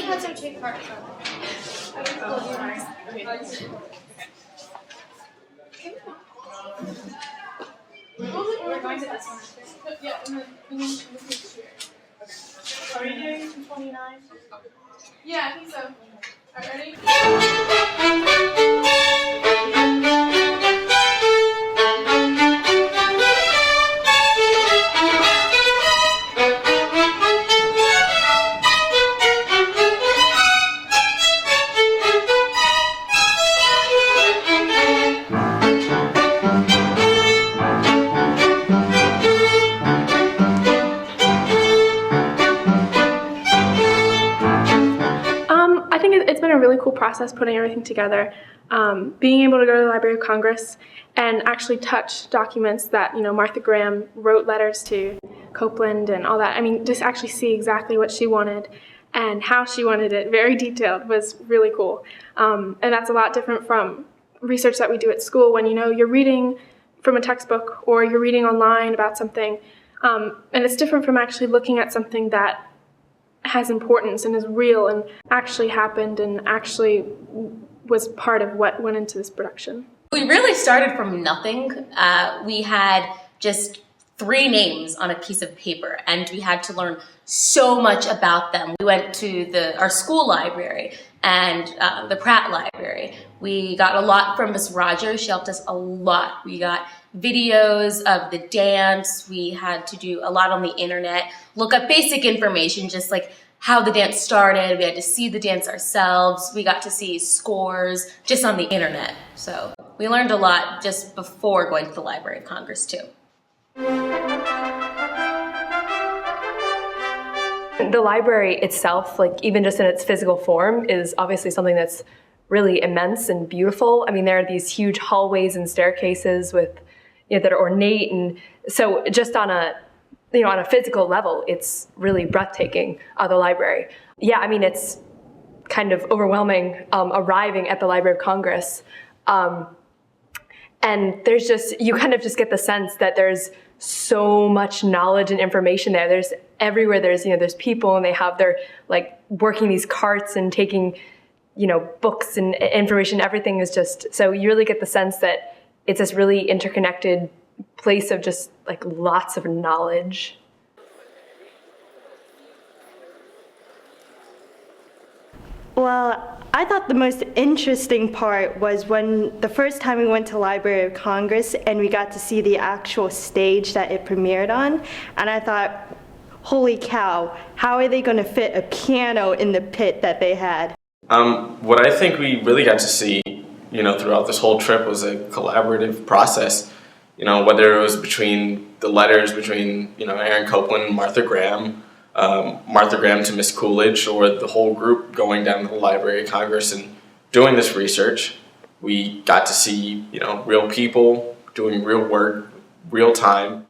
you put some cheap cards on We're going to this one. Yeah, and then Are we doing 29? Yeah, I think so. Are you ready? I think it's been a really cool process putting everything together. Being able to go to the Library of Congress and actually touch documents that, Martha Graham wrote letters to Copland and all that. I mean, just actually see exactly what she wanted and how she wanted it, very detailed, was really cool. And that's a lot different from research that we do at school when, you're reading from a textbook or you're reading online about something. And it's different from actually looking at something that has importance and is real and actually happened and actually was part of what went into this production. We really started from nothing. We had just 3 names on a piece of paper and we had to learn so much about them. We went to our school library and the Pratt Library. We got a lot from Miss Rogers. She helped us a lot. We got videos of the dance. We had to do a lot on the internet, look up basic information, just like how the dance started. We had to see the dance ourselves. We got to see scores just on the internet. So we learned a lot just before going to the Library of Congress too. The library itself, even just in its physical form, is obviously something that's really immense and beautiful. I mean, there are these huge hallways and staircases that are ornate, and so just on a physical level, it's really breathtaking, the library. Yeah, I mean, it's kind of overwhelming arriving at the Library of Congress. And you kind of just get the sense that there's so much knowledge and information there. There's everywhere, there's people and they're working these carts and taking, books and information. Everything is just, so you really get the sense that it's this really interconnected place of just lots of knowledge. Well, I thought the most interesting part was when the first time we went to Library of Congress and we got to see the actual stage that it premiered on, and I thought, holy cow, how are they going to fit a piano in the pit that they had? What I think we really got to see, throughout this whole trip was a collaborative process. Whether it was between the letters between, Aaron Copland and Martha Graham to Miss Coolidge, or the whole group going down to the Library of Congress and doing this research. We got to see, real people doing real work, real time.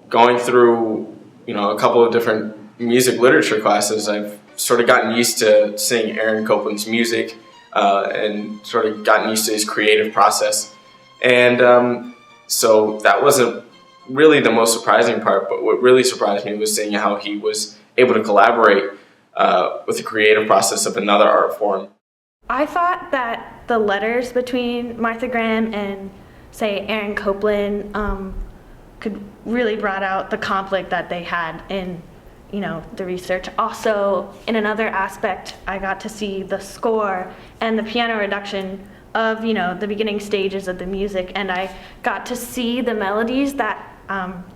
Going through, a couple of different music literature classes, I've sort of gotten used to seeing Aaron Copland's music and sort of gotten used to his creative process. And so that wasn't really the most surprising part, but what really surprised me was seeing how he was able to collaborate with the creative process of another art form. I thought that the letters between Martha Graham and, say, Aaron Copland could really brought out the conflict that they had in, the research. Also, in another aspect, I got to see the score and the piano reduction of, the beginning stages of the music, and I got to see the melodies that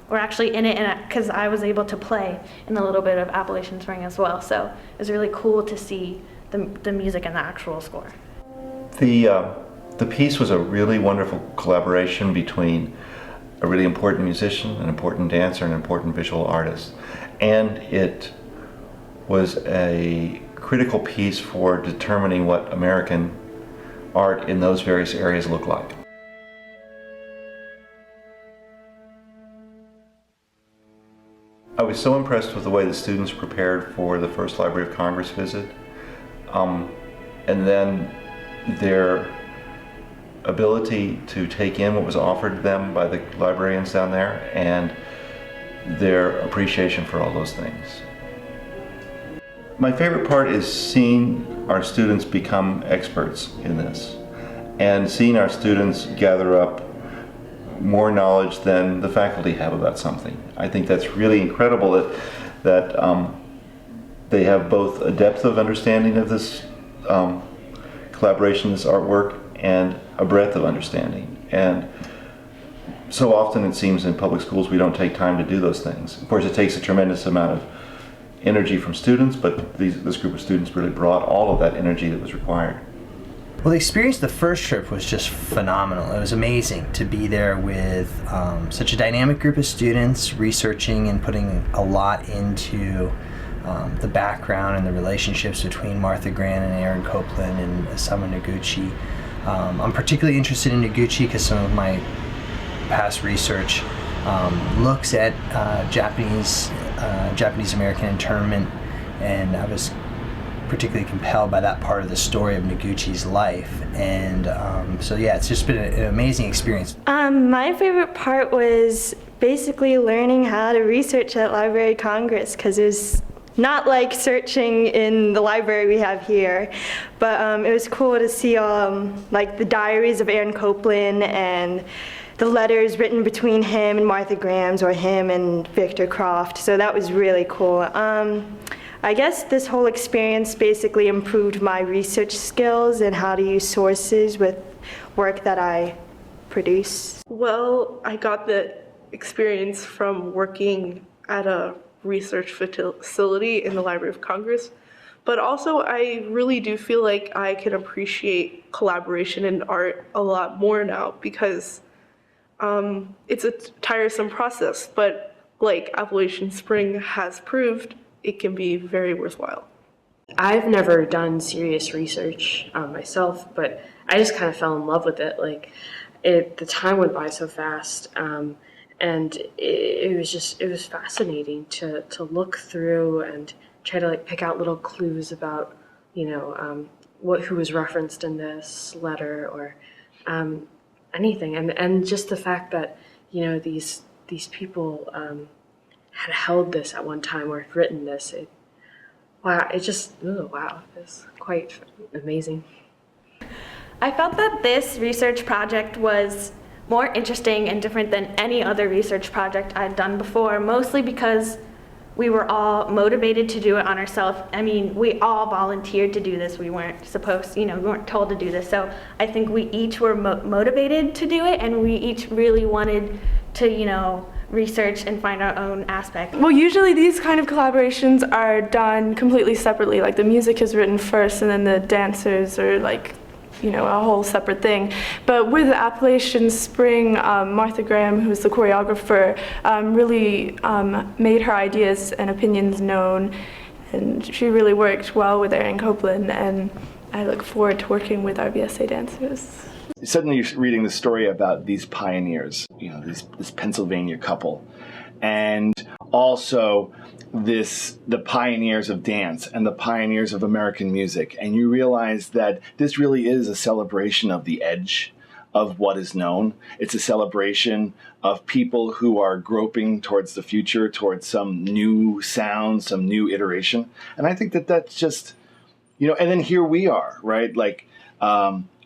were actually in it, because I was able to play in a little bit of Appalachian Spring as well. So it was really cool to see the music and the actual score. The piece was a really wonderful collaboration between a really important musician, an important dancer, and an important visual artist. And it was a critical piece for determining what American art in those various areas look like. I was so impressed with the way the students prepared for the first Library of Congress visit, and then their ability to take in what was offered to them by the librarians down there, and their appreciation for all those things. My favorite part is seeing our students become experts in this and seeing our students gather up more knowledge than the faculty have about something. I think that's really incredible that they have both a depth of understanding of this collaboration, this artwork, and a breadth of understanding. And so often it seems in public schools we don't take time to do those things. Of course, it takes a tremendous amount of energy from students, but this group of students really brought all of that energy that was required. Well, the experience of the first trip was just phenomenal. It was amazing to be there with such a dynamic group of students researching and putting a lot into the background and the relationships between Martha Graham and Aaron Copland and Copland Noguchi. I'm particularly interested in Noguchi because some of my past research looks at Japanese American internment, and I was particularly compelled by that part of the story of Noguchi's life. And so yeah, it's just been an amazing experience. My favorite part was basically learning how to research at Library of Congress, because it was not like searching in the library we have here, but it was cool to see like the diaries of Aaron Copland and the letters written between him and Martha Graham or him and Victor Croft. So that was really cool. I guess this whole experience basically improved my research skills and how to use sources with work that I produce. Well, I got the experience from working at a research facility in the Library of Congress, but also I really do feel like I can appreciate collaboration in art a lot more now, because it's a tiresome process, but like Appalachian Spring has proved, it can be very worthwhile. I've never done serious research myself, but I just kind of fell in love with it. Like, the time went by so fast, and it was fascinating to look through and try to like pick out little clues about, who was referenced in this letter or anything, and just the fact that these people had held this at one time or written this. It's quite amazing. I felt that this research project was more interesting and different than any other research project I'd done before, mostly because we were all motivated to do it on ourselves. I mean, we all volunteered to do this. We weren't supposed, we weren't told to do this. So I think we each were motivated to do it, and we each really wanted to, research and find our own aspect. Well, usually these kind of collaborations are done completely separately. Like the music is written first and then the dancers are like, a whole separate thing. But with Appalachian Spring, Martha Graham, who's the choreographer, really made her ideas and opinions known, and she really worked well with Aaron Copland, and I look forward to working with our BSA dancers. Suddenly you're reading the story about these pioneers, this Pennsylvania couple, and also the pioneers of dance and the pioneers of American music, and you realize that this really is a celebration of the edge of what is known. It's a celebration of people who are groping towards the future, towards some new sound, some new iteration, and I think that that's just, and then here we are, right?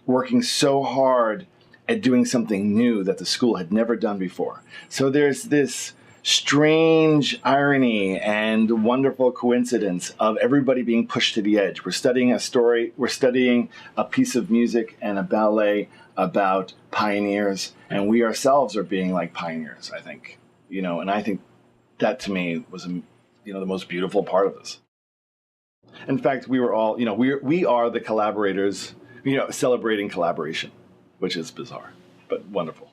Working so hard at doing something new that the school had never done before. So there's this strange irony and wonderful coincidence of everybody being pushed to the edge. We're studying a story, we're studying a piece of music and a ballet about pioneers, and we ourselves are being like pioneers, I think. And I think that to me was, the most beautiful part of this. In fact, we were all, we are the collaborators, celebrating collaboration, which is bizarre, but wonderful.